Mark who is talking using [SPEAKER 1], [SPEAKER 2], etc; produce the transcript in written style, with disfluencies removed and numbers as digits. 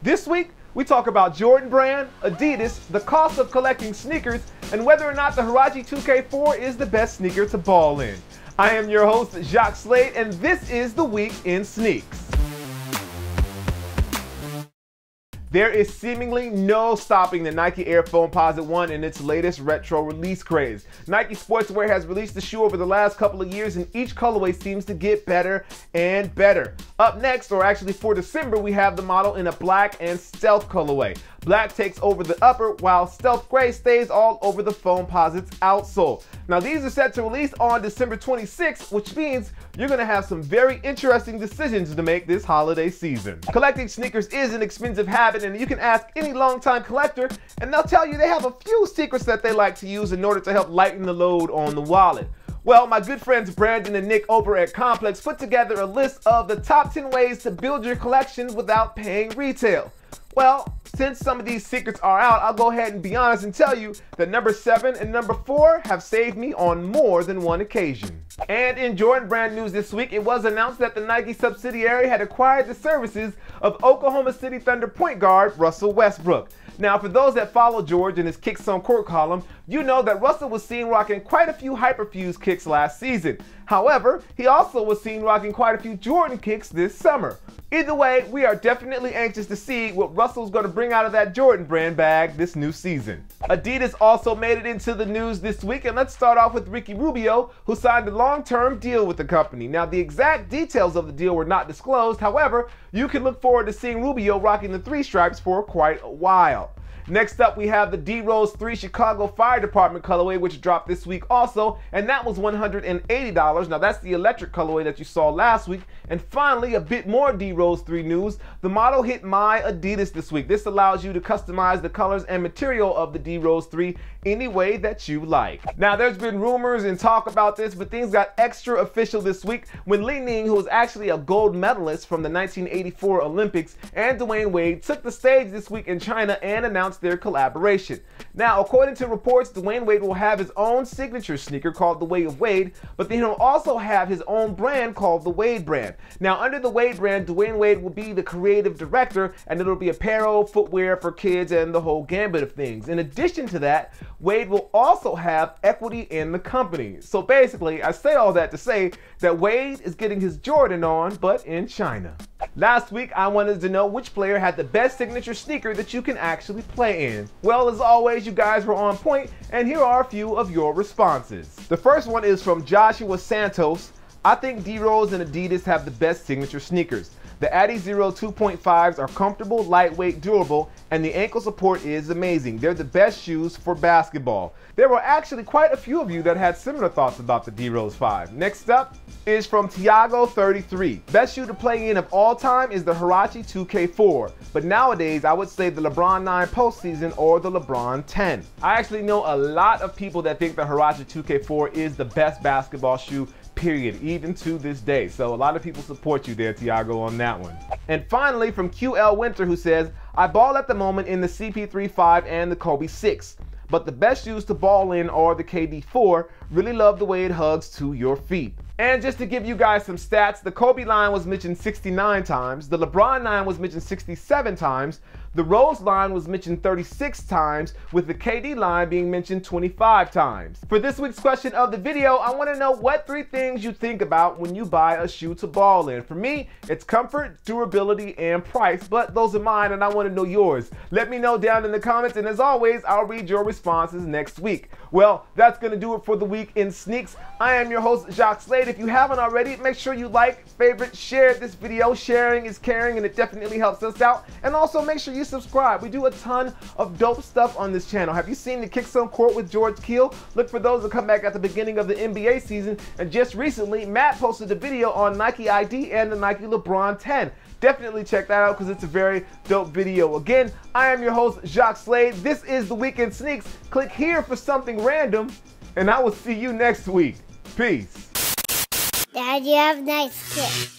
[SPEAKER 1] This week, we talk about Jordan Brand, Adidas, the cost of collecting sneakers, and whether or not the Huarache 2K4 is the best sneaker to ball in. I am your host, Jacques Slade, and this is the Week in Sneaks. There is seemingly no stopping the Nike Air Foamposite 1 in its latest retro release craze. Nike Sportswear has released the shoe over the last couple of years, and each colorway seems to get better and better. Up next, or actually for December, we have the model in a black and stealth colorway. Black takes over the upper, while stealth gray stays all over the Foamposite's outsole. Now these are set to release on December 26th, which means you're going to have some very interesting decisions to make this holiday season. Collecting sneakers is an expensive habit, and you can ask any longtime collector and they'll tell you they have a few secrets that they like to use in order to help lighten the load on the wallet. Well, my good friends Brandon and Nick over at Complex put together a list of the top 10 ways to build your collection without paying retail. Well, since some of these secrets are out, I'll go ahead and be honest and tell you that number 7 and number 4 have saved me on more than one occasion. And in Jordan Brand news this week, it was announced that the Nike subsidiary had acquired the services of Oklahoma City Thunder point guard Russell Westbrook. Now, for those that follow George in his Kicks on Court column, you know that Russell was seen rocking quite a few Hyperfuse kicks last season. However, he also was seen rocking quite a few Jordan kicks this summer. Either way, we are definitely anxious to see what Russell's going to bring out of that Jordan Brand bag this new season. Adidas also made it into the news this week, and let's start off with Ricky Rubio, who signed a long-term deal with the company. Now, the exact details of the deal were not disclosed. However, you can look forward to seeing Rubio rocking the 3 stripes for quite a while. Next up, we have the D-Rose 3 Chicago Fire Department colorway, which dropped this week also, and that was $180. Now that's the electric colorway that you saw last week. And finally, a bit more D-Rose 3 news. The model hit My Adidas this week. This allows you to customize the colors and material of the D-Rose 3 any way that you like. Now there's been rumors and talk about this, but things got extra official this week when Li-Ning, who was actually a gold medalist from the 1984 Olympics, and Dwayne Wade took the stage this week in China and announced their collaboration. Now, according to reports, Dwayne Wade will have his own signature sneaker called the Way of Wade, but then he'll also have his own brand called the Wade brand. Now, under the Wade brand, Dwayne Wade will be the creative director, and it'll be apparel, footwear for kids, and the whole gambit of things. In addition to that, Wade will also have equity in the company. So basically, I say all that to say that Wade is getting his Jordan on, but in China. Last week, I wanted to know which player had the best signature sneaker that you can actually play in. Well, as always, you guys were on point, and here are a few of your responses. The first one is from Joshua Santos. I think D-Rose and Adidas have the best signature sneakers. The Adizero 2.5s are comfortable, lightweight, durable, and the ankle support is amazing. They're the best shoes for basketball. There were actually quite a few of you that had similar thoughts about the D-Rose 5. Next up is from Tiago33. Best shoe to play in of all time is the Huarache 2K4, but nowadays I would say the LeBron 9 postseason or the LeBron 10. I actually know a lot of people that think the Huarache 2K4 is the best basketball shoe, period, even to this day. So a lot of people support you there, Tiago, on that one. And finally, from QL Winter, who says, I ball at the moment in the CP3 5 and the Kobe 6, but the best shoes to ball in are the KD 4. Really love the way it hugs to your feet. And just to give you guys some stats, the Kobe line was mentioned 69 times, the LeBron 9 was mentioned 67 times, the Rose line was mentioned 36 times, with the KD line being mentioned 25 times. For this week's question of the video, I want to know what 3 things you think about when you buy a shoe to ball in. For me, it's comfort, durability, and price, but those are mine and I want to know yours. Let me know down in the comments, and as always, I'll read your responses next week. Well, that's going to do it for the Week in Sneaks. I am your host, Jacques Slade. If you haven't already, make sure you like, favorite, share this video. Sharing is caring, and it definitely helps us out. And also make sure you subscribe. We do a ton of dope stuff on this channel. Have you seen the Kicks on Court with George Keel? Look for those to come back at the beginning of the NBA season. And just recently, Matt posted a video on Nike ID and the Nike LeBron 10. Definitely check that out because it's a very dope video. Again, I am your host, Jacques Slade. This is the Week in Sneaks. Click here for something random, and I will see you next week. Peace.
[SPEAKER 2] Dad, you have nice kids.